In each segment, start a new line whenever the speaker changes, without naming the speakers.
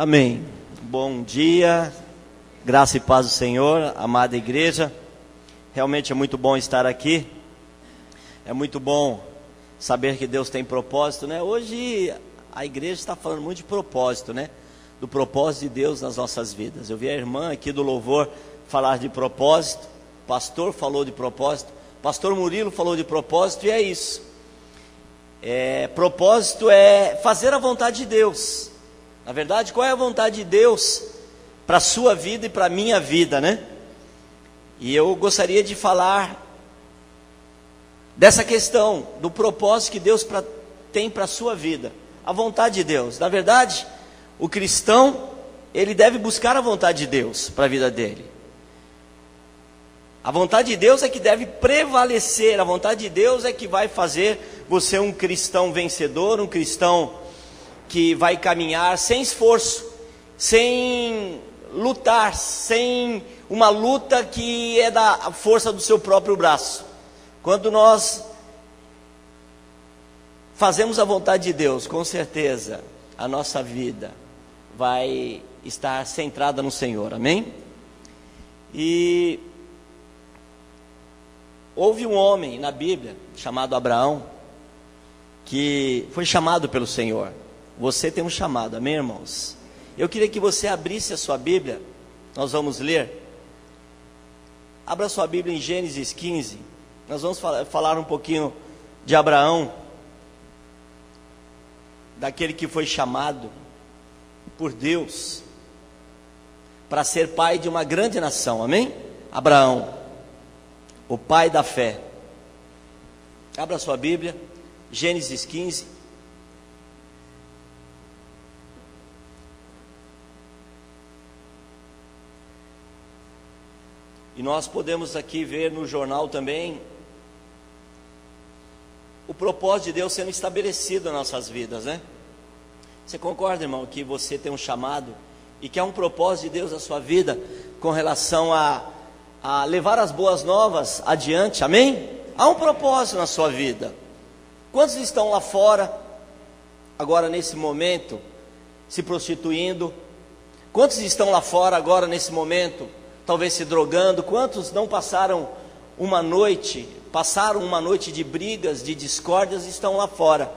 Amém. Bom dia, graça e paz do Senhor, amada igreja. Realmente é muito bom estar aqui. É muito bom saber que Deus tem propósito, né? Hoje a igreja está falando muito de propósito, né? Do propósito de Deus nas nossas vidas. Eu vi a irmã aqui do louvor falar de propósito. O pastor falou de propósito. O pastor Murilo falou de propósito e é isso. Propósito é fazer a vontade de Deus. Na verdade, qual é a vontade de Deus para a sua vida e para a minha vida, né? E eu gostaria de falar dessa questão, do propósito que Deus tem para a sua vida. A vontade de Deus. Na verdade, o cristão, ele deve buscar a vontade de Deus para a vida dele. A vontade de Deus é que deve prevalecer. A vontade de Deus é que vai fazer você um cristão vencedor, um cristão que vai caminhar sem esforço, sem lutar, sem uma luta que é da força do seu próprio braço. Quando nós fazemos a vontade de Deus, com certeza a nossa vida vai estar centrada no Senhor, amém? E houve um homem na Bíblia chamado Abraão, que foi chamado pelo Senhor. Você tem um chamado, amém, irmãos? Eu queria que você abrisse a sua Bíblia, nós vamos ler. Abra sua Bíblia em Gênesis 15, nós vamos falar um pouquinho de Abraão, daquele que foi chamado por Deus para ser pai de uma grande nação, amém? Abraão, o pai da fé. Abra sua Bíblia, Gênesis 15. E nós podemos aqui ver no jornal também o propósito de Deus sendo estabelecido nas nossas vidas, né? Você concorda, irmão, que você tem um chamado e que há um propósito de Deus na sua vida com relação a levar as boas novas adiante, amém? Há um propósito na sua vida. Quantos estão lá fora, agora nesse momento, se prostituindo? Quantos estão lá fora agora nesse momento, talvez se drogando? Quantos não passaram uma noite de brigas, de discórdias, estão lá fora?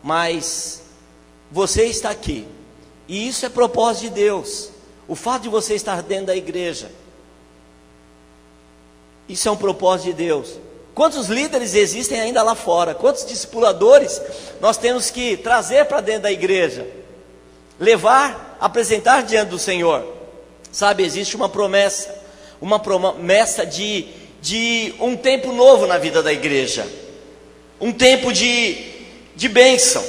Mas você está aqui, e isso é propósito de Deus. O fato de você estar dentro da igreja, isso é um propósito de Deus. Quantos líderes existem ainda lá fora? Quantos discipuladores nós temos que trazer para dentro da igreja, levar, apresentar diante do Senhor? Sabe, existe uma promessa de um tempo novo na vida da igreja, um tempo de bênção.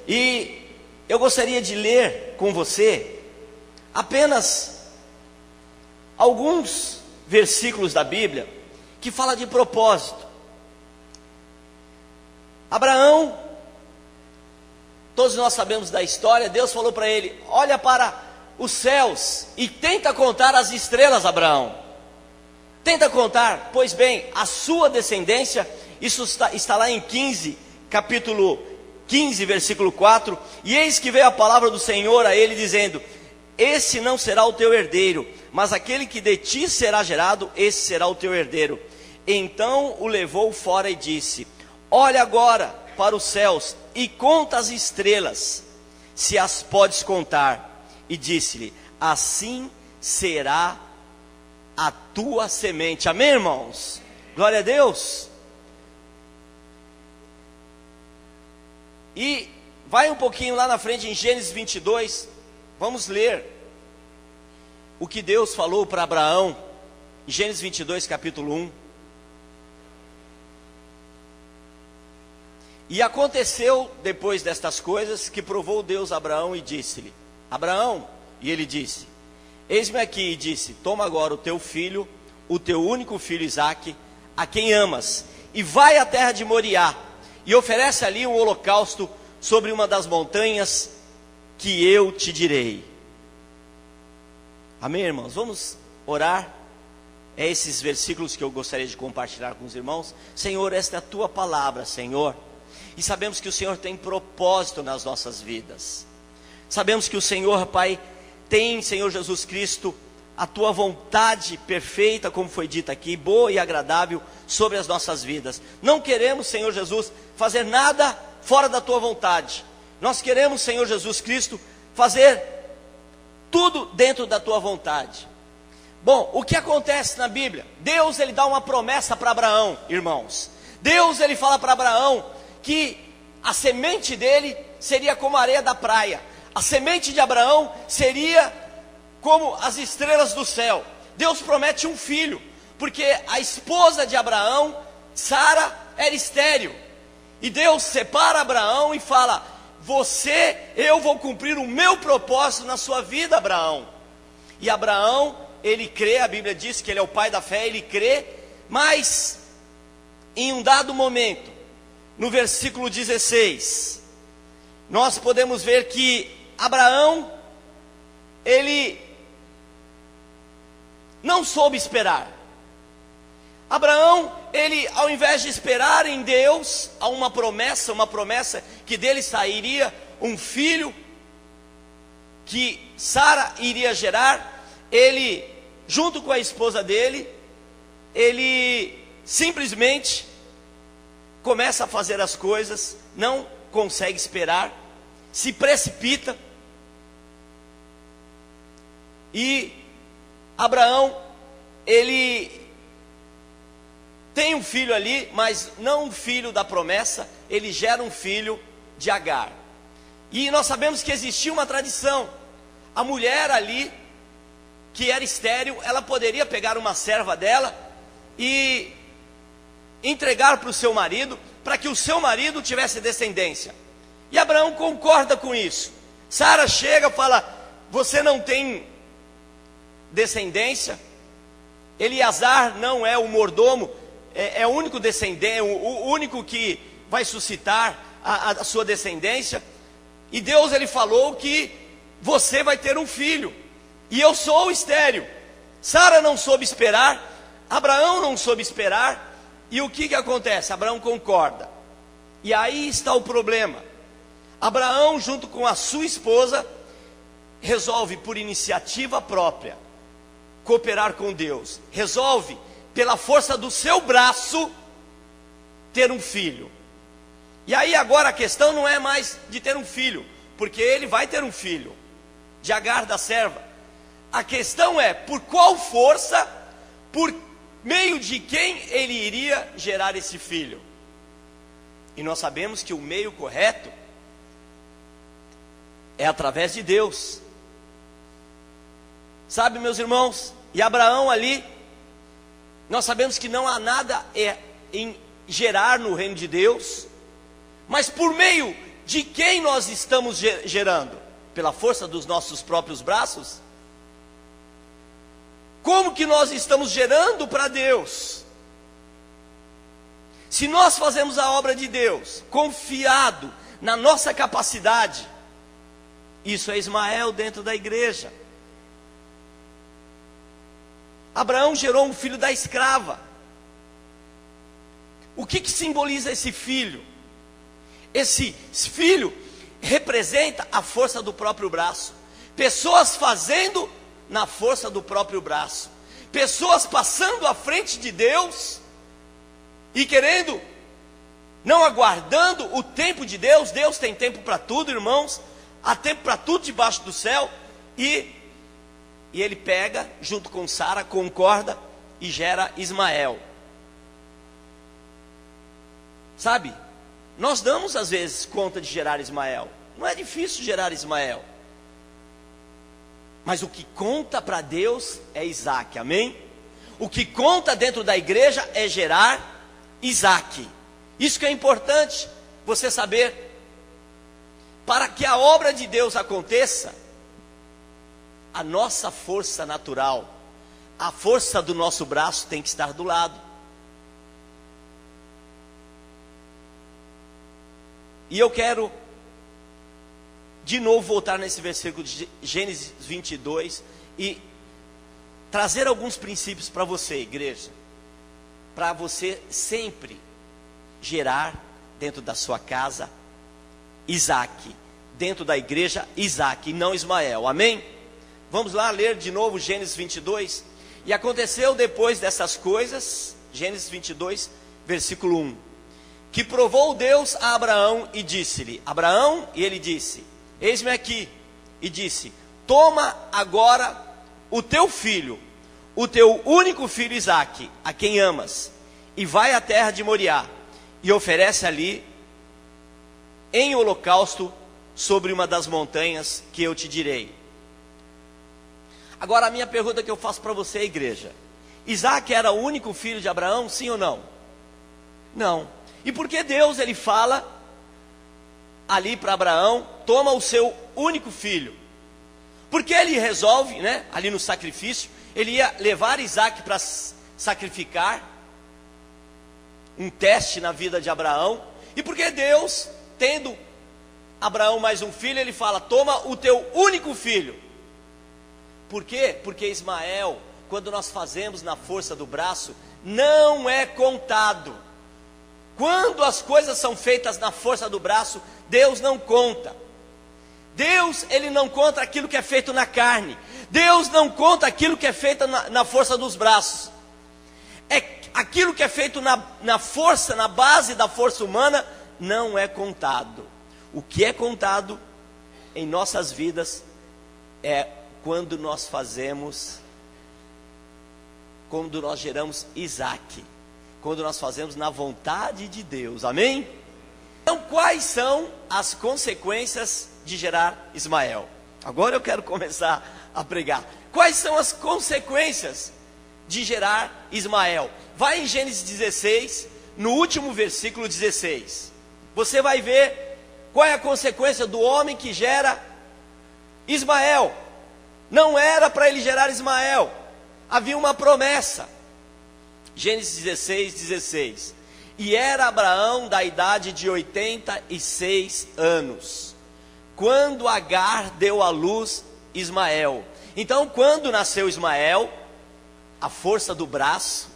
E eu gostaria de ler com você apenas alguns versículos da Bíblia que fala de propósito. Abraão, todos nós sabemos da história. Deus falou para ele: olha para os céus e tenta contar as estrelas, Abraão. Tenta contar. Pois bem, a sua descendência, isso está lá em capítulo 15, versículo 4. E eis que veio a palavra do Senhor a ele, dizendo: esse não será o teu herdeiro, mas aquele que de ti será gerado, esse será o teu herdeiro. Então o levou fora e disse: olha agora para os céus e conta as estrelas, se as podes contar. E disse-lhe: assim será a tua semente. Amém, irmãos? Glória a Deus. E vai um pouquinho lá na frente em Gênesis 22. Vamos ler o que Deus falou para Abraão em Gênesis 22, capítulo 1. E aconteceu depois destas coisas que provou Deus a Abraão e disse-lhe: Abraão, e ele disse: eis-me aqui. E disse: toma agora o teu filho, o teu único filho Isaque, a quem amas, e vai à terra de Moriá, e oferece ali um holocausto sobre uma das montanhas que eu te direi. Amém, irmãos? Vamos orar. É esses versículos que eu gostaria de compartilhar com os irmãos. Senhor, esta é a tua palavra, Senhor, e sabemos que o Senhor tem propósito nas nossas vidas. Sabemos que o Senhor, Pai, tem, Senhor Jesus Cristo, a tua vontade perfeita, como foi dito aqui, boa e agradável sobre as nossas vidas. Não queremos, Senhor Jesus, fazer nada fora da tua vontade. Nós queremos, Senhor Jesus Cristo, fazer tudo dentro da tua vontade. Bom, o que acontece na Bíblia? Deus, ele dá uma promessa para Abraão, irmãos. Deus, ele fala para Abraão que a semente dele seria como a areia da praia. A semente de Abraão seria como as estrelas do céu. Deus promete um filho, porque a esposa de Abraão, Sara, era estéril. E Deus separa Abraão e fala: eu vou cumprir o meu propósito na sua vida, Abraão. E Abraão, ele crê, a Bíblia diz que ele é o pai da fé, ele crê, mas em um dado momento, no versículo 16, nós podemos ver que Abraão, ele não soube esperar. Abraão, ele, ao invés de esperar em Deus, a uma promessa que dele sairia um filho, que Sara iria gerar, ele, junto com a esposa dele, ele simplesmente começa a fazer as coisas, não consegue esperar, se precipita, e Abraão, ele tem um filho ali, mas não um filho da promessa, ele gera um filho de Agar. E nós sabemos que existia uma tradição, a mulher ali, que era estéril, ela poderia pegar uma serva dela e entregar para o seu marido, para que o seu marido tivesse descendência. E Abraão concorda com isso. Sara chega e fala: você não tem descendência. Eleazar não é o mordomo, é o único descendente, o único que vai suscitar a sua descendência. E Deus, ele falou que você vai ter um filho, e eu sou estéril. Sara não soube esperar, Abraão não soube esperar, e o que acontece? Abraão concorda. E aí está o problema. Abraão, junto com a sua esposa, resolve por iniciativa própria cooperar com Deus, resolve pela força do seu braço ter um filho. E aí agora a questão não é mais de ter um filho, porque ele vai ter um filho de Agar, da serva. A questão é por qual força, por meio de quem ele iria gerar esse filho. E nós sabemos que o meio correto é através de Deus. Sabe, meus irmãos? E Abraão ali, nós sabemos que não há nada em gerar no reino de Deus, mas por meio de quem nós estamos gerando? Pela força dos nossos próprios braços? Como que nós estamos gerando para Deus? Se nós fazemos a obra de Deus, confiado na nossa capacidade, isso é Ismael dentro da igreja. Abraão gerou um filho da escrava. O que simboliza esse filho? Esse filho representa a força do próprio braço. Pessoas fazendo na força do próprio braço. Pessoas passando à frente de Deus e querendo, não aguardando o tempo de Deus. Deus tem tempo para tudo, irmãos. Há tempo para tudo debaixo do céu. E ele pega, junto com Sara, concorda e gera Ismael. Sabe, nós damos às vezes conta de gerar Ismael. Não é difícil gerar Ismael. Mas o que conta para Deus é Isaac, amém? O que conta dentro da igreja é gerar Isaac. Isso que é importante você saber. Para que a obra de Deus aconteça, a nossa força natural, a força do nosso braço tem que estar do lado. E eu quero de novo voltar nesse versículo de Gênesis 22 e trazer alguns princípios para você, igreja, para você sempre gerar dentro da sua casa Isaac, dentro da igreja Isaac e não Ismael, amém? Vamos lá ler de novo Gênesis 22. E aconteceu depois dessas coisas, Gênesis 22, versículo 1, que provou Deus a Abraão e disse-lhe, Abraão, e ele disse, eis-me aqui, e disse, toma agora o teu filho, o teu único filho Isaque, a quem amas, e vai à terra de Moriá, e oferece ali em holocausto sobre uma das montanhas que eu te direi. Agora a minha pergunta que eu faço para você, igreja, Isaque era o único filho de Abraão, sim ou não? Não. E por que Deus, ele fala ali para Abraão, toma o seu único filho? Porque ele resolve, né, ali no sacrifício, ele ia levar Isaque para sacrificar, um teste na vida de Abraão. E porque Deus, tendo Abraão mais um filho, ele fala, toma o teu único filho. Por quê? Porque Ismael, quando nós fazemos na força do braço, não é contado. Quando as coisas são feitas na força do braço, Deus não conta. Deus, ele não conta aquilo que é feito na carne. Deus não conta aquilo que é feito na força dos braços. É aquilo que é feito na força, na base da força humana, não é contado. O que é contado em nossas vidas é quando nós fazemos, quando nós geramos Isaque, quando nós fazemos na vontade de Deus, amém? Então quais são as consequências de gerar Ismael? Agora eu quero começar a pregar. Quais são as consequências de gerar Ismael? Vai em Gênesis 16, no último versículo 16. Você vai ver qual é a consequência do homem que gera Ismael. Não era para ele gerar Ismael, havia uma promessa. Gênesis 16, 16. E era Abraão da idade de 86 anos, quando Agar deu à luz Ismael. Então, quando nasceu Ismael, a força do braço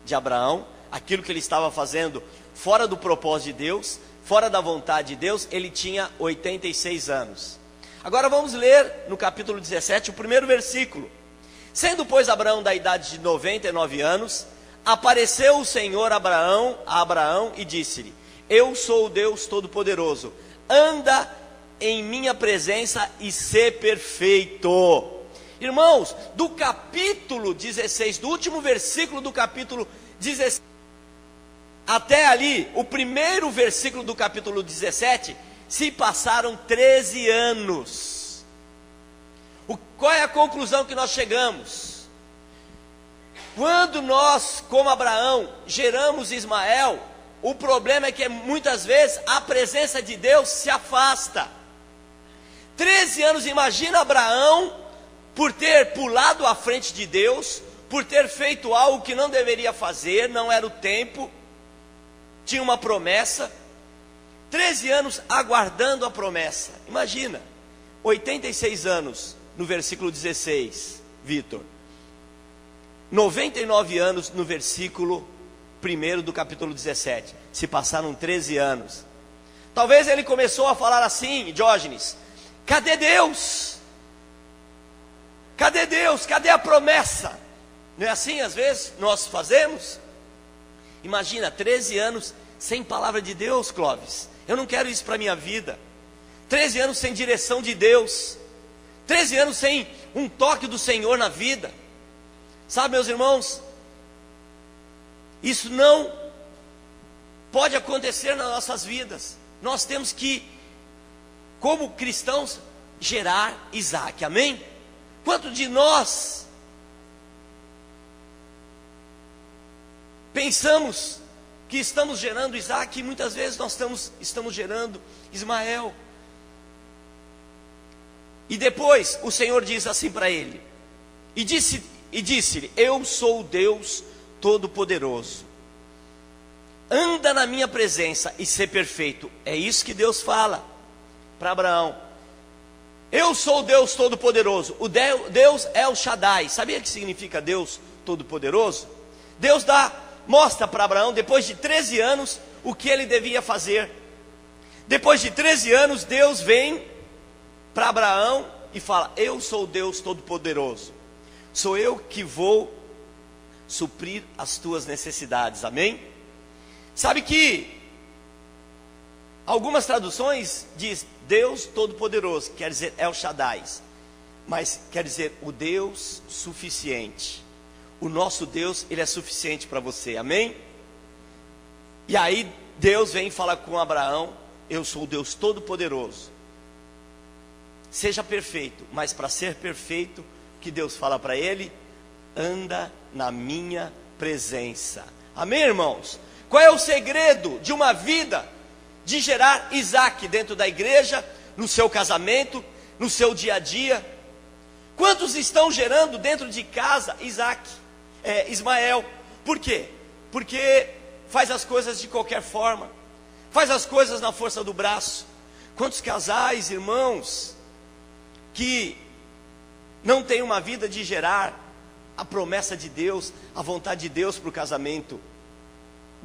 de Abraão, aquilo que ele estava fazendo fora do propósito de Deus, fora da vontade de Deus, ele tinha 86 anos. Agora vamos ler no capítulo 17, o primeiro versículo. Sendo, pois, Abraão da idade de 99 anos, apareceu o Senhor a Abraão e disse-lhe, eu sou o Deus Todo-Poderoso, anda em minha presença e sê perfeito. Irmãos, do capítulo 16, do último versículo do capítulo 16, até ali, o primeiro versículo do capítulo 17, se passaram 13 anos. Qual é a conclusão que nós chegamos? Quando nós, como Abraão, geramos Ismael, o problema é que muitas vezes a presença de Deus se afasta. 13 anos, imagina Abraão, por ter pulado à frente de Deus, por ter feito algo que não deveria fazer, não era o tempo, tinha uma promessa, 13 anos aguardando a promessa. Imagina, 86 anos no versículo 16, Vitor, 99 anos no versículo 1 do capítulo 17, se passaram 13 anos. Talvez ele começou a falar assim, Diógenes, cadê Deus? Cadê Deus? Cadê a promessa? Não é assim às vezes nós fazemos? Imagina, 13 anos sem palavra de Deus, Clóvis. Eu não quero isso para a minha vida. 13 anos sem direção de Deus. 13 anos sem um toque do Senhor na vida. Sabe, meus irmãos, isso não pode acontecer nas nossas vidas. Nós temos que, como cristãos, gerar Isaque, amém? Quanto de nós pensamos que estamos gerando Isaque e muitas vezes nós estamos gerando Ismael? E depois o Senhor diz assim para ele, e disse-lhe, eu sou o Deus Todo-Poderoso, anda na minha presença e sê perfeito. É isso que Deus fala para Abraão. Eu sou o Deus Todo-Poderoso. Deus é o Shaddai. Sabia o que significa Deus Todo-Poderoso? Deus mostra para Abraão, depois de 13 anos, o que ele devia fazer. Depois de 13 anos, Deus vem para Abraão e fala: eu sou o Deus Todo-Poderoso, sou eu que vou suprir as tuas necessidades, amém? Sabe que algumas traduções diz Deus Todo-Poderoso, quer dizer El Shaddai, mas quer dizer o Deus suficiente. O nosso Deus, Ele é suficiente para você, amém? E aí Deus vem falar com Abraão: eu sou o Deus Todo-Poderoso, seja perfeito. Mas para ser perfeito, o que Deus fala para ele? Anda na minha presença, amém, irmãos? Qual é o segredo de uma vida de gerar Isaac dentro da igreja, no seu casamento, no seu dia a dia? Quantos estão gerando dentro de casa Ismael? Por quê? Porque faz as coisas de qualquer forma, faz as coisas na força do braço. Quantos casais, irmãos, que não têm uma vida de gerar a promessa de Deus, a vontade de Deus para o casamento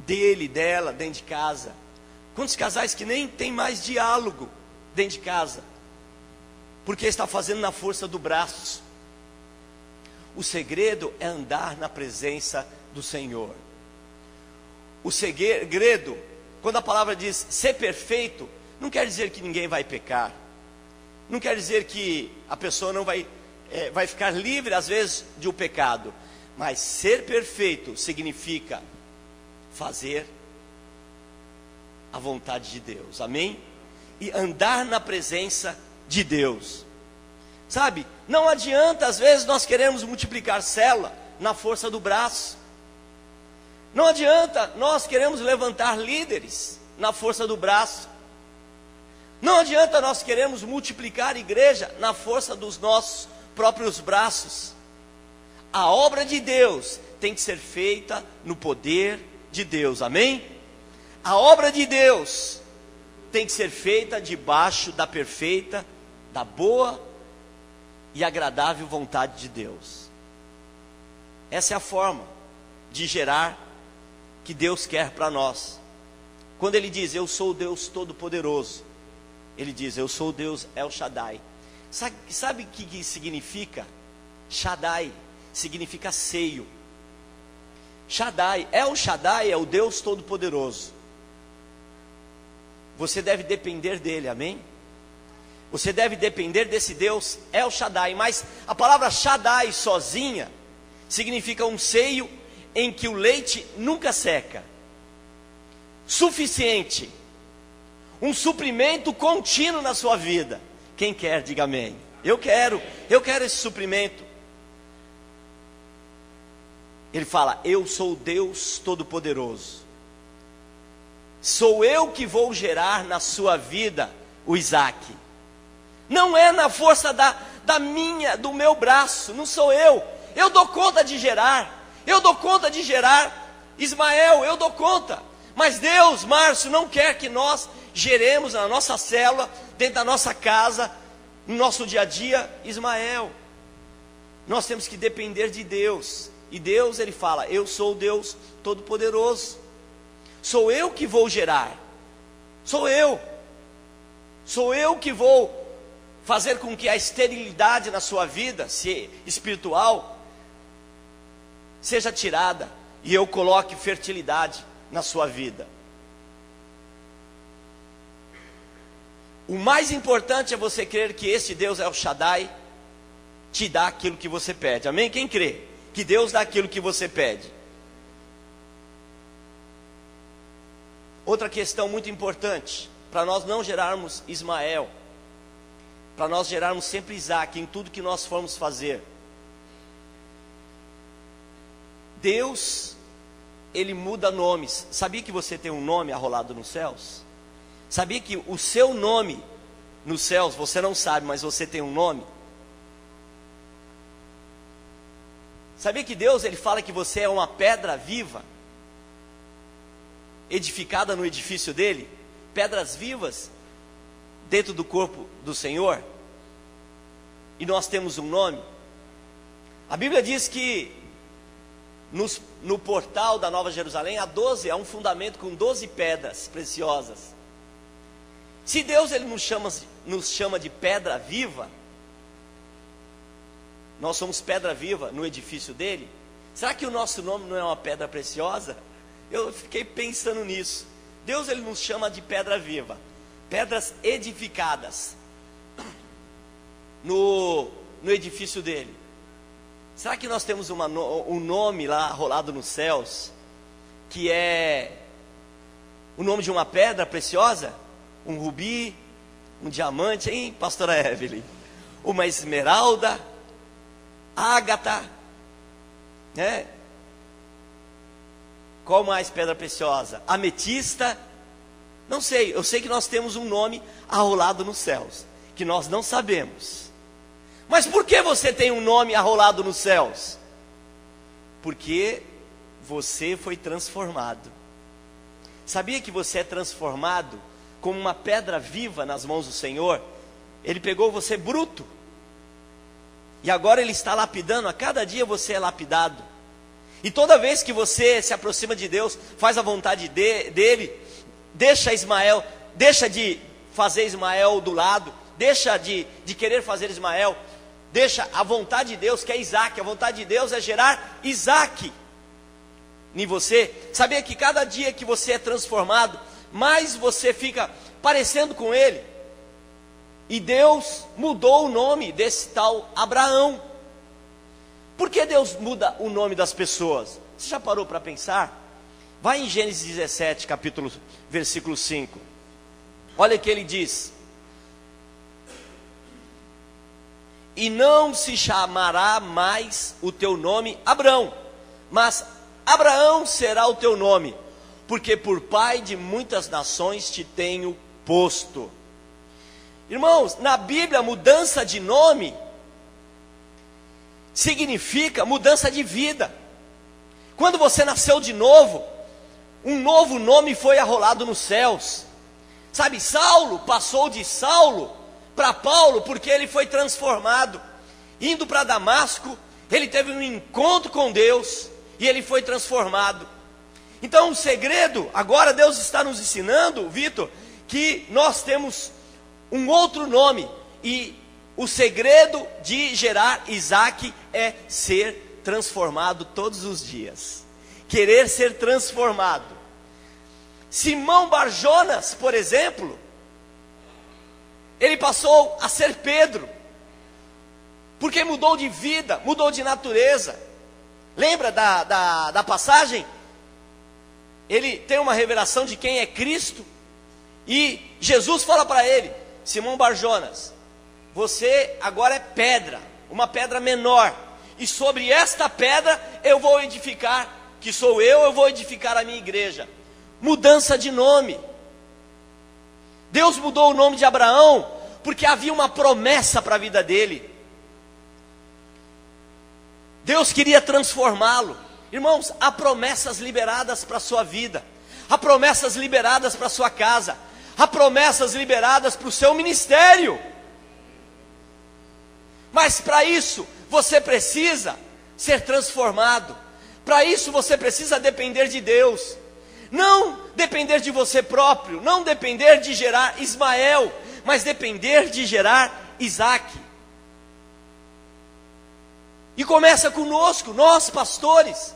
dele, dela, dentro de casa? Quantos casais que nem tem mais diálogo dentro de casa, porque está fazendo na força do braço? O segredo é andar na presença do Senhor. O segredo, quando a palavra diz ser perfeito, não quer dizer que ninguém vai pecar, não quer dizer que a pessoa não vai ficar livre às vezes de um pecado, mas ser perfeito significa fazer a vontade de Deus, amém? E andar na presença de Deus. Sabe, não adianta às vezes nós queremos multiplicar célula na força do braço. Não adianta nós queremos levantar líderes na força do braço. Não adianta nós queremos multiplicar igreja na força dos nossos próprios braços. A obra de Deus tem que ser feita no poder de Deus, amém? A obra de Deus tem que ser feita debaixo da perfeita, da boa e agradável vontade de Deus. Essa é a forma de gerar que Deus quer para nós. Quando Ele diz: eu sou o Deus Todo-Poderoso, Ele diz: eu sou o Deus El Shaddai. Sabe o que significa? Shaddai significa seio. Shaddai, El Shaddai é o Deus Todo-Poderoso. Você deve depender dele, amém? Você deve depender desse Deus El Shaddai. Mas a palavra Shaddai sozinha significa um seio em que o leite nunca seca, suficiente, um suprimento contínuo na sua vida. Quem quer, diga amém. Eu quero esse suprimento. Ele fala: eu sou o Deus Todo-Poderoso, sou eu que vou gerar na sua vida o Isaac. Não é na força do meu braço, não sou eu. Eu dou conta de gerar, eu dou conta de gerar Ismael, eu dou conta. Mas Deus, Márcio, não quer que nós geremos na nossa célula, dentro da nossa casa, no nosso dia a dia, Ismael. Nós temos que depender de Deus. E Deus, Ele fala: eu sou o Deus Todo-Poderoso, sou eu que vou gerar, sou eu que vou fazer com que a esterilidade na sua vida, se espiritual, seja tirada, e eu coloque fertilidade na sua vida. O mais importante é você crer que esse Deus El Shaddai te dá aquilo que você pede, amém? Quem crê que Deus dá aquilo que você pede? Outra questão muito importante, para nós não gerarmos Ismael, para nós gerarmos sempre Isaac em tudo que nós formos fazer. Deus, Ele muda nomes. Sabia que você tem um nome arrolado nos céus? Sabia que o seu nome nos céus, você não sabe, mas você tem um nome? Sabia que Deus, Ele fala que você é uma pedra viva, edificada no edifício dele? Pedras vivas dentro do corpo do Senhor. E nós temos um nome. A Bíblia diz que no portal da Nova Jerusalém há um fundamento com 12 pedras preciosas. Se Deus, Ele nos chama de pedra viva, nós somos pedra viva no edifício dele. Será que o nosso nome não é uma pedra preciosa? Eu fiquei pensando nisso. Deus, ele nos chama de pedra viva, pedras edificadas no edifício dele. Será que nós temos um nome lá rolado nos céus, que é o nome de uma pedra preciosa? Um rubi, um diamante, hein, pastora Evelyn? Uma esmeralda, ágata, né? Qual mais pedra preciosa? Ametista? Não sei, eu sei que nós temos um nome arrolado nos céus, que nós não sabemos. Mas por que você tem um nome arrolado nos céus? Porque você foi transformado. Sabia que você é transformado como uma pedra viva nas mãos do Senhor? Ele pegou você bruto, e agora Ele está lapidando. A cada dia você é lapidado. E toda vez que você se aproxima de Deus, faz a vontade dEle, deixa de fazer Ismael do lado, deixa de querer fazer Ismael, deixa a vontade de Deus, que é Isaac. A vontade de Deus é gerar Isaac em você. Sabia que cada dia que você é transformado, mais você fica parecendo com Ele. E Deus mudou o nome desse tal Abraão. Por que Deus muda o nome das pessoas? Você já parou para pensar? Vai em Gênesis 17, versículo 5. Olha o que ele diz: e não se chamará mais o teu nome Abrão, mas Abraão será o teu nome, porque por pai de muitas nações te tenho posto. Irmãos, na Bíblia, mudança de nome significa mudança de vida. Quando você nasceu de novo, um novo nome foi arrolado nos céus. Sabe, Saulo passou de Saulo para Paulo, porque ele foi transformado. Indo para Damasco, ele teve um encontro com Deus, e ele foi transformado. Então o segredo, agora Deus está nos ensinando, Vitor, que nós temos um outro nome, e o segredo de gerar Isaac é ser transformado todos os dias. Querer ser transformado. Simão Barjonas, por exemplo, ele passou a ser Pedro, porque mudou de vida, mudou de natureza. Lembra da passagem? Ele tem uma revelação de quem é Cristo, e Jesus fala para ele: Simão Barjonas, você agora é pedra, uma pedra menor, e sobre esta pedra eu vou edificar, que sou eu vou edificar a minha igreja. Mudança de nome. Deus mudou o nome de Abraão, porque havia uma promessa para a vida dele. Deus queria transformá-lo. Irmãos, há promessas liberadas para a sua vida, há promessas liberadas para a sua casa, há promessas liberadas para o seu ministério. Mas para isso, você precisa ser transformado. Para isso, você precisa depender de Deus. Não depender de você próprio, não depender de gerar Ismael, mas depender de gerar Isaac. E começa conosco, nós pastores.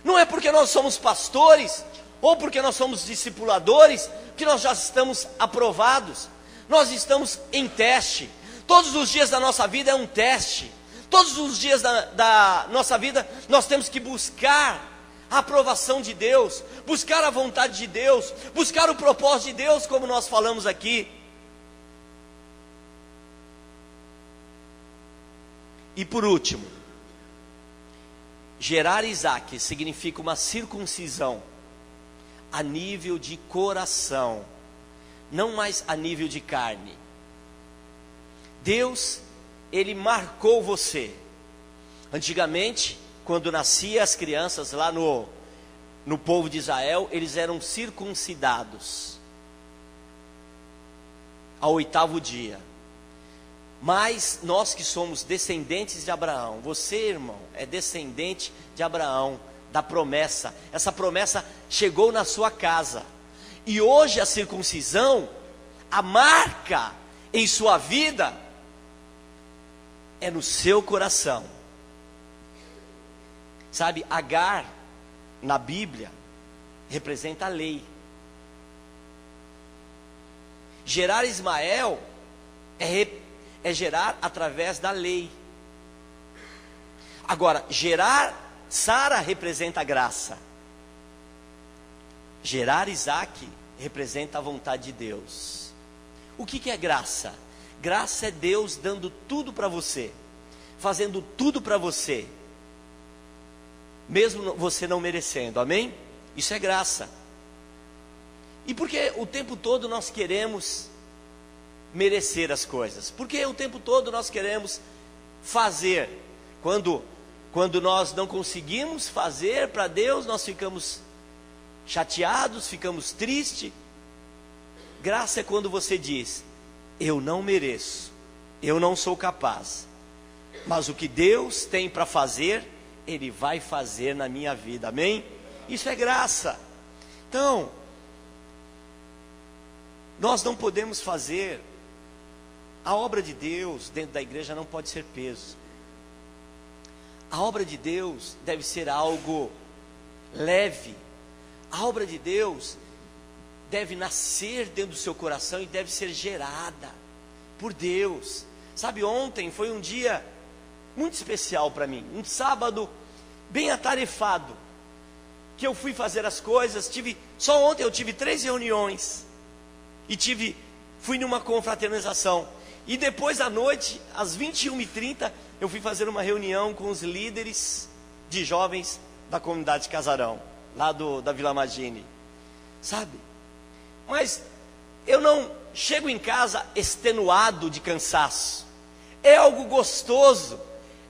Não é porque nós somos pastores, ou porque nós somos discipuladores, que nós já estamos aprovados. Nós estamos em teste. Todos os dias da nossa vida é um teste. Todos os dias da nossa vida nós temos que buscar a aprovação de Deus, buscar a vontade de Deus, buscar o propósito de Deus, como nós falamos aqui. E por último, gerar Isaac significa uma circuncisão a nível de coração, não mais a nível de carne. Deus, Ele marcou você. Antigamente, quando nasciam as crianças lá no povo de Israel, eles eram circuncidados ao 8º dia. Mas nós que somos descendentes de Abraão, você, irmão, é descendente de Abraão, da promessa. Essa promessa chegou na sua casa. E hoje a circuncisão, a marca em sua vida, é no seu coração. Sabe, Agar, na Bíblia, representa a lei. Gerar Ismael é gerar através da lei. Agora, gerar Sara representa a graça. Gerar Isaac representa a vontade de Deus. O que é graça? Graça é Deus dando tudo para você, fazendo tudo para você, mesmo você não merecendo, amém? Isso é graça. E por que o tempo todo nós queremos merecer as coisas? Porque o tempo todo nós queremos fazer. Quando nós não conseguimos fazer para Deus, nós ficamos chateados, ficamos tristes. Graça é quando você diz: eu não mereço, eu não sou capaz, mas o que Deus tem para fazer, Ele vai fazer na minha vida, amém? Isso é graça. Então, nós não podemos fazer, a obra de Deus dentro da igreja não pode ser peso. A obra de Deus deve ser algo leve. A obra de Deus deve nascer dentro do seu coração e deve ser gerada por Deus. Sabe, ontem foi um dia muito especial para mim, um sábado bem atarefado, que eu fui fazer as coisas. Só ontem eu tive 3 reuniões e fui numa confraternização, e depois à noite, às 21h30, eu fui fazer uma reunião com os líderes de jovens da comunidade Casarão, lá da Vila Magine, sabe? Mas eu não chego em casa extenuado de cansaço. É algo gostoso,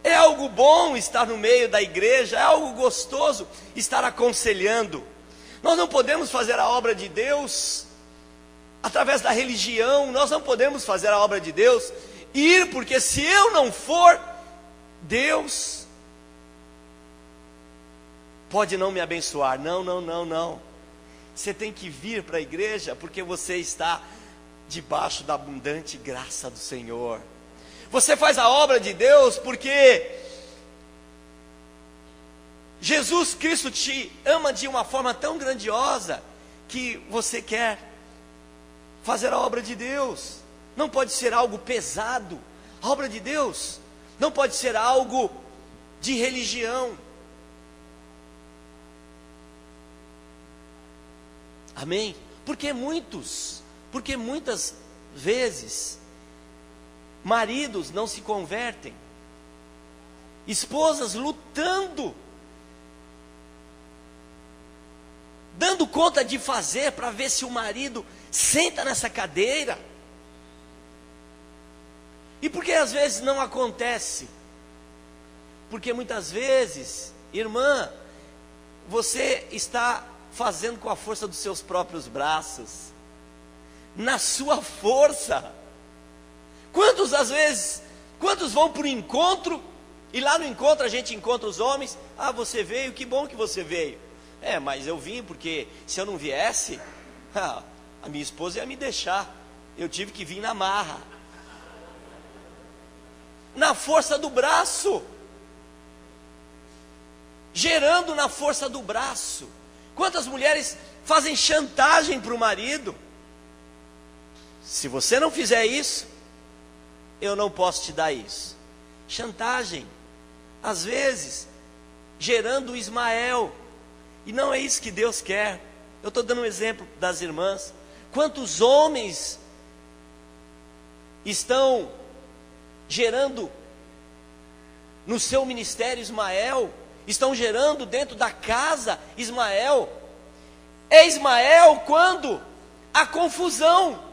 é algo bom estar no meio da igreja, é algo gostoso estar aconselhando. Nós não podemos fazer a obra de Deus através da religião, nós não podemos fazer a obra de Deus porque se eu não for, Deus pode não me abençoar. Não. Você tem que vir para a igreja porque você está debaixo da abundante graça do Senhor. Você faz a obra de Deus porque Jesus Cristo te ama de uma forma tão grandiosa que você quer fazer a obra de Deus. Não pode ser algo pesado. A obra de Deus não pode ser algo de religião. Amém? Porque muitas vezes maridos não se convertem, esposas lutando, dando conta de fazer para ver se o marido senta nessa cadeira. E por que às vezes não acontece? Porque muitas vezes, irmã, você está fazendo com a força dos seus próprios braços, na sua força. Quantos vão para o encontro, e lá no encontro a gente encontra os homens: ah, você veio, que bom que você veio. Mas eu vim porque se eu não viesse, a minha esposa ia me deixar, eu tive que vir na marra, na força do braço, gerando na força do braço. Quantas mulheres fazem chantagem para o marido? Se você não fizer isso, eu não posso te dar isso. Chantagem, às vezes, gerando Ismael, e não é isso que Deus quer. Eu estou dando um exemplo das irmãs. Quantos homens estão gerando no seu ministério Ismael, estão gerando dentro da casa Ismael? É Ismael quando a confusão,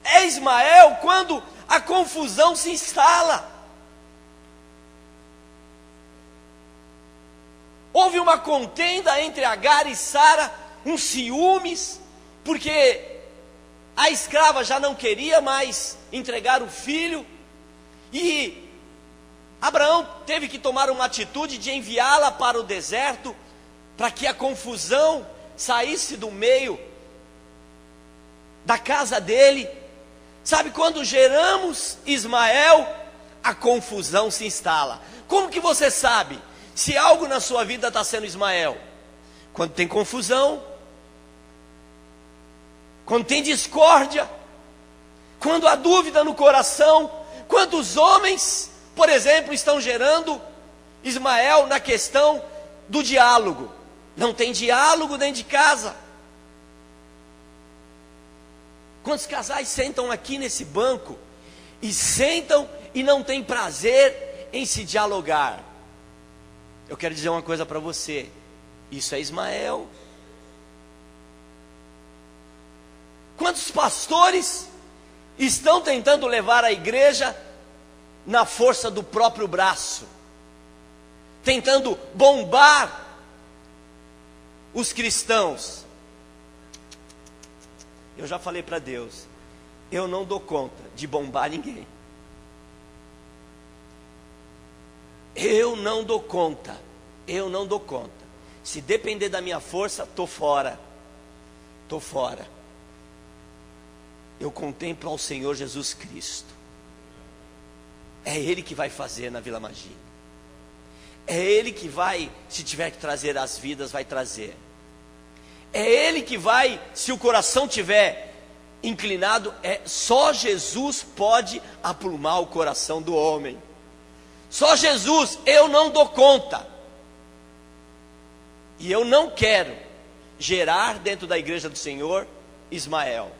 é Ismael quando a confusão se instala. Houve uma contenda entre Agar e Sara, um ciúmes, porque a escrava já não queria mais entregar o filho, e Abraão teve que tomar uma atitude de enviá-la para o deserto, para que a confusão saísse do meio da casa dele. Sabe, quando geramos Ismael, a confusão se instala. Como que você sabe se algo na sua vida está sendo Ismael? Quando tem confusão, quando tem discórdia, quando há dúvida no coração, quando os homens, por exemplo, estão gerando Ismael na questão do diálogo. Não tem diálogo dentro de casa. Quantos casais sentam aqui nesse banco e sentam e não têm prazer em se dialogar? Eu quero dizer uma coisa para você, isso é Ismael. Quantos pastores estão tentando levar a igreja na força do próprio braço, tentando bombar os cristãos? Eu já falei para Deus, eu não dou conta de bombar ninguém. Eu não dou conta. Se depender da minha força, estou fora. Eu contemplo ao Senhor Jesus Cristo. É Ele que vai fazer na Vila Magia. É Ele que vai, se tiver que trazer as vidas, vai trazer. É Ele que vai, se o coração tiver inclinado, só Jesus pode aprumar o coração do homem. Só Jesus, eu não dou conta. E eu não quero gerar dentro da igreja do Senhor Ismael.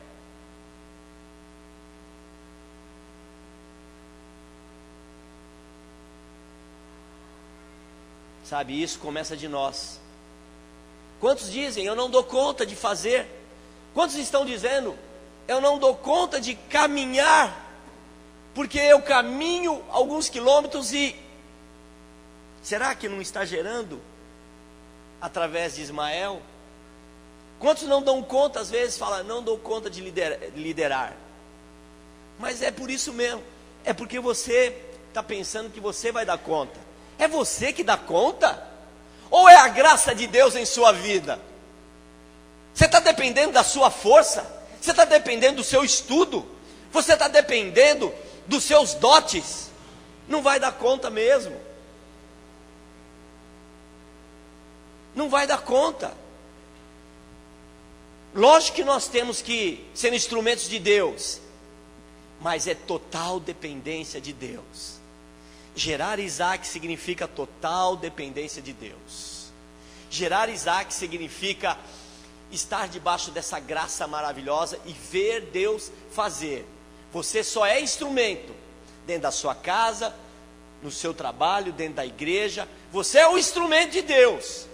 Sabe, isso começa de nós. Quantos dizem, eu não dou conta de fazer? Quantos estão dizendo, eu não dou conta de caminhar, porque eu caminho alguns quilômetros e... Será que não está gerando através de Ismael? Quantos não dão conta, às vezes falam, não dou conta de liderar? Mas é por isso mesmo, é porque você está pensando que você vai dar conta. É você que dá conta? Ou é a graça de Deus em sua vida? Você está dependendo da sua força? Você está dependendo do seu estudo? Você está dependendo dos seus dotes? Não vai dar conta mesmo. Não vai dar conta. Lógico que nós temos que ser instrumentos de Deus, mas é total dependência de Deus. Gerar Isaac significa total dependência de Deus. Gerar Isaac significa estar debaixo dessa graça maravilhosa e ver Deus fazer. Você só é instrumento dentro da sua casa, no seu trabalho, dentro da igreja. Você é o instrumento de Deus.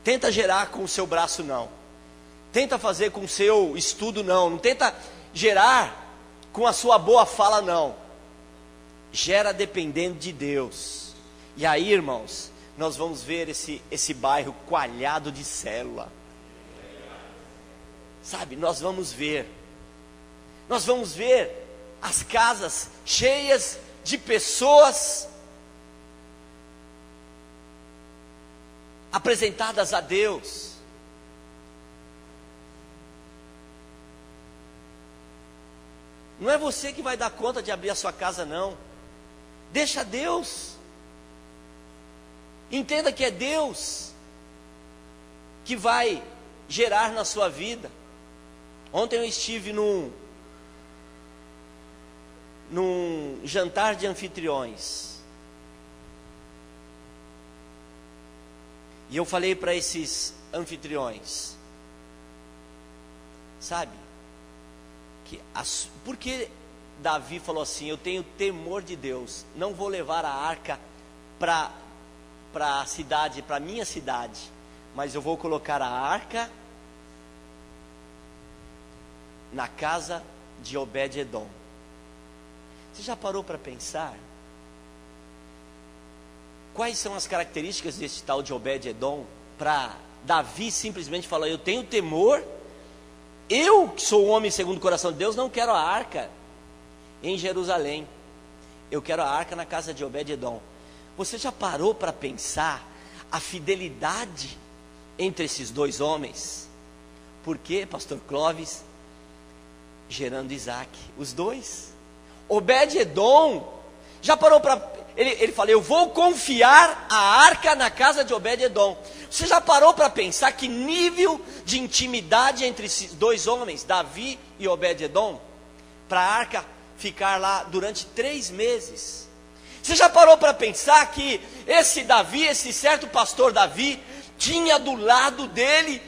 Tenta gerar com o seu braço, não. Tenta fazer com o seu estudo, não. Não tenta gerar com a sua boa fala, não. Gera dependendo de Deus. E aí, irmãos, nós vamos ver esse bairro coalhado de célula. Sabe, nós vamos ver as casas cheias de pessoas apresentadas a Deus. Não é você que vai dar conta de abrir a sua casa, não. Deixa Deus. Entenda que é Deus que vai gerar na sua vida. Ontem eu estive num jantar de anfitriões. E eu falei para esses anfitriões, sabe, porque Davi falou assim, eu tenho temor de Deus, não vou levar a arca para a cidade, para a minha cidade, mas eu vou colocar a arca na casa de Obed-edom. Você já parou para pensar? Quais são as características desse tal de Obed-edom? Para Davi simplesmente falar, eu tenho temor, eu que sou um homem segundo o coração de Deus, não quero a arca em Jerusalém, eu quero a arca na casa de Obed-edom. Você já parou para pensar a fidelidade entre esses dois homens? Por quê, pastor Clóvis? Gerando Isaac, os dois. Obed-edom, já parou para... Ele fala, eu vou confiar a arca na casa de Obed-edom. Você já parou para pensar que nível de intimidade entre esses dois homens, Davi e Obed-edom, para a arca ficar lá durante 3 meses? Você já parou para pensar que esse Davi, esse certo pastor Davi, tinha do lado dele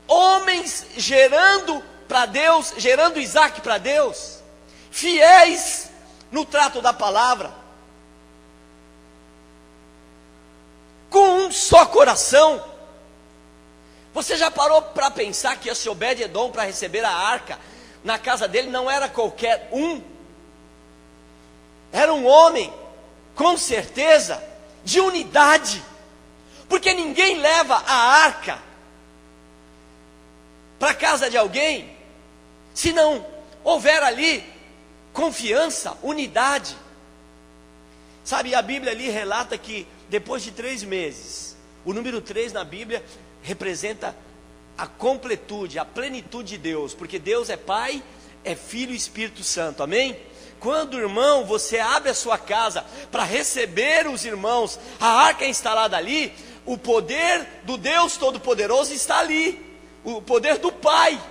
homens gerando para Deus, gerando Isaac para Deus, fiéis no trato da palavra, com um só coração? Você já parou para pensar que esse Obed-edom, para receber a arca na casa dele, não era qualquer um? Era um homem, com certeza, de unidade, porque ninguém leva a arca para a casa de alguém se não houver ali confiança, unidade. Sabe, a Bíblia ali relata que depois de 3 meses, o número 3 na Bíblia representa a completude, a plenitude de Deus, porque Deus é Pai, é Filho e Espírito Santo, amém? Quando, irmão, você abre a sua casa para receber os irmãos, a arca é instalada ali, o poder do Deus Todo-Poderoso está ali, o poder do Pai,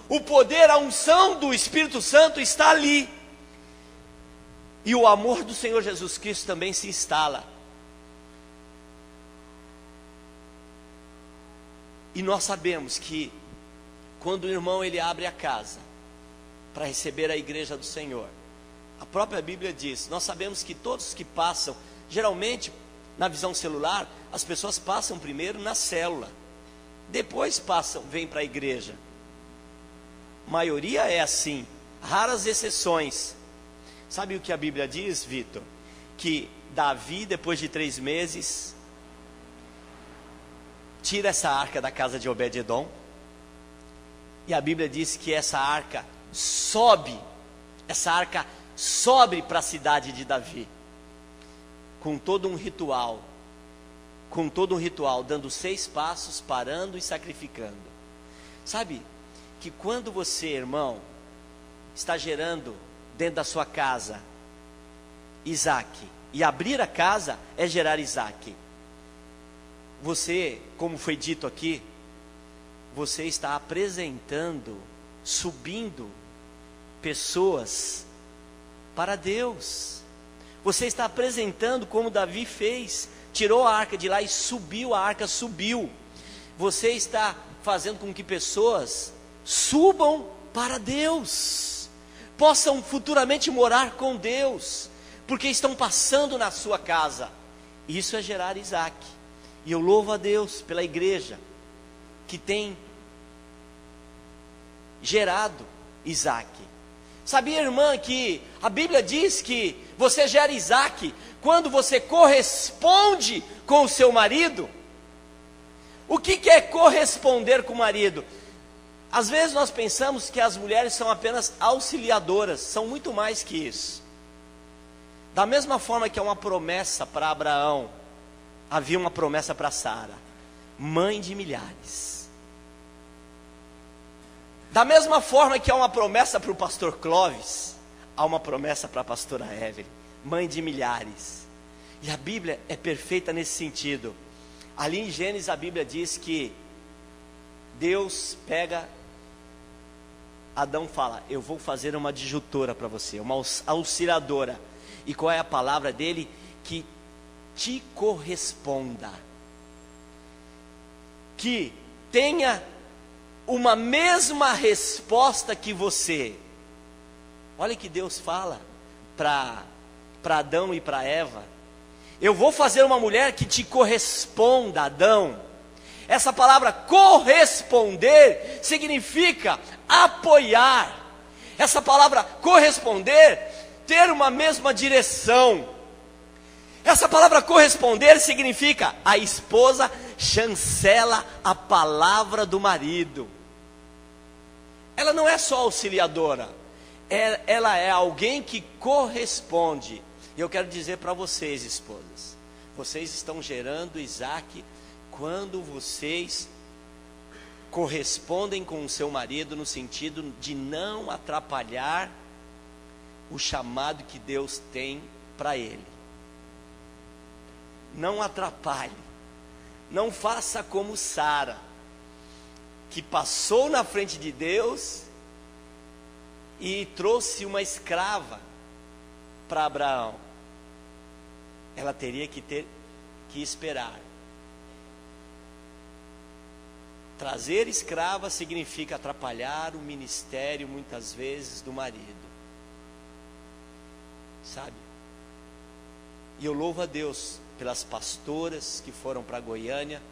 o poder, a unção do Espírito Santo está ali, e o amor do Senhor Jesus Cristo também se instala. E nós sabemos que quando o irmão ele abre a casa para receber a igreja do Senhor, a própria Bíblia diz, nós sabemos que todos que passam, geralmente na visão celular, as pessoas passam primeiro na célula, depois vêm para a igreja. A maioria é assim, raras exceções. Sabe o que a Bíblia diz, Vitor? Que Davi, depois de 3 meses, tira essa arca da casa de Obed-edom, e a Bíblia diz que essa arca sobe para a cidade de Davi, com todo um ritual, dando 6 passos, parando e sacrificando. Sabe, que quando você, irmão, está gerando dentro da sua casa Isaac, e abrir a casa é gerar Isaac, você, como foi dito aqui, você está apresentando, subindo pessoas para Deus. Você está apresentando como Davi fez, tirou a arca de lá e subiu, a arca subiu. Você está fazendo com que pessoas subam para Deus, possam futuramente morar com Deus, porque estão passando na sua casa. Isso é gerar Isaac. E eu louvo a Deus pela igreja que tem gerado Isaac. Sabia, irmã, que a Bíblia diz que você gera Isaac quando você corresponde com o seu marido? O que é corresponder com o marido? Às vezes nós pensamos que as mulheres são apenas auxiliadoras, são muito mais que isso. Da mesma forma que é uma promessa para Abraão, havia uma promessa para Sara, mãe de milhares. Da mesma forma que há uma promessa para o pastor Clóvis, há uma promessa para a pastora Evelyn, mãe de milhares. E a Bíblia é perfeita nesse sentido. Ali em Gênesis a Bíblia diz que Deus pega, Adão fala, eu vou fazer uma adjutora para você, uma auxiliadora. E qual é a palavra dele? Que te corresponda, que tenha uma mesma resposta que você. Olha que Deus fala para Adão e para Eva, eu vou fazer uma mulher que te corresponda, Adão. Essa palavra corresponder significa apoiar. Essa palavra corresponder, ter uma mesma direção. Essa palavra corresponder significa a esposa chancela a palavra do marido. Ela não é só auxiliadora, ela é alguém que corresponde. E eu quero dizer para vocês, esposas, vocês estão gerando Isaac quando vocês correspondem com o seu marido no sentido de não atrapalhar o chamado que Deus tem para ele. Não atrapalhe, não faça como Sara, que passou na frente de Deus e trouxe uma escrava para Abraão. Ela teria que esperar. Trazer escrava significa atrapalhar o ministério, muitas vezes, do marido. Sabe? E eu louvo a Deus pelas pastoras que foram para Goiânia,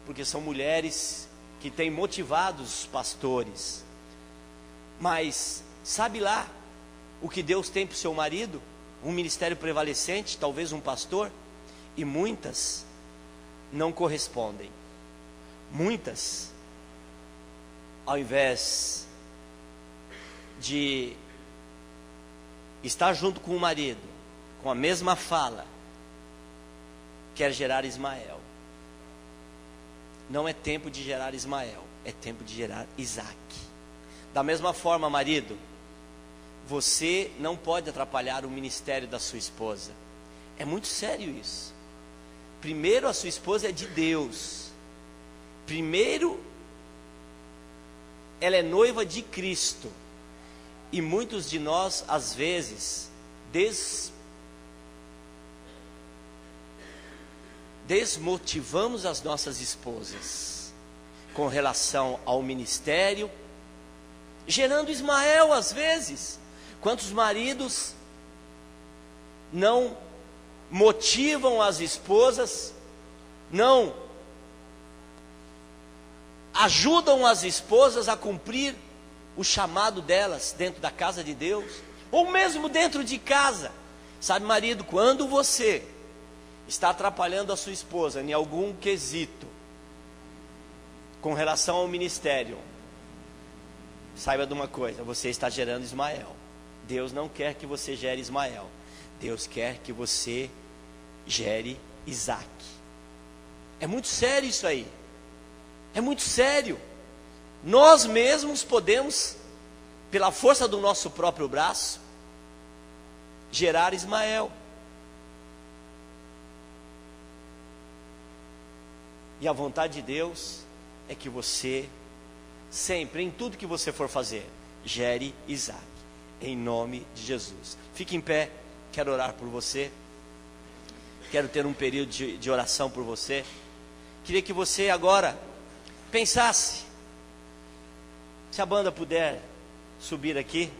porque são mulheres que têm motivado os pastores. Mas sabe lá o que Deus tem para o seu marido? Um ministério prevalecente, talvez um pastor, e muitas não correspondem. Muitas, ao invés de estar junto com o marido, com a mesma fala, quer gerar Ismael. Não é tempo de gerar Ismael, é tempo de gerar Isaac. Da mesma forma, marido, você não pode atrapalhar o ministério da sua esposa. É muito sério isso. Primeiro, a sua esposa é de Deus. Primeiro, ela é noiva de Cristo. E muitos de nós, às vezes, desmotivamos as nossas esposas com relação ao ministério, gerando Ismael às vezes. Quantos maridos não motivam as esposas, não ajudam as esposas a cumprir o chamado delas dentro da casa de Deus, ou mesmo dentro de casa. Sabe, marido, quando você está atrapalhando a sua esposa em algum quesito com relação ao ministério, saiba de uma coisa: você está gerando Ismael. Deus não quer que você gere Ismael, Deus quer que você gere Isaac. É muito sério isso aí, é muito sério. Nós mesmos podemos, pela força do nosso próprio braço, gerar Ismael. E a vontade de Deus é que você, sempre, em tudo que você for fazer, gere Isaac, em nome de Jesus. Fique em pé, quero orar por você, quero ter um período de oração por você. Queria que você agora pensasse, se a banda puder subir aqui.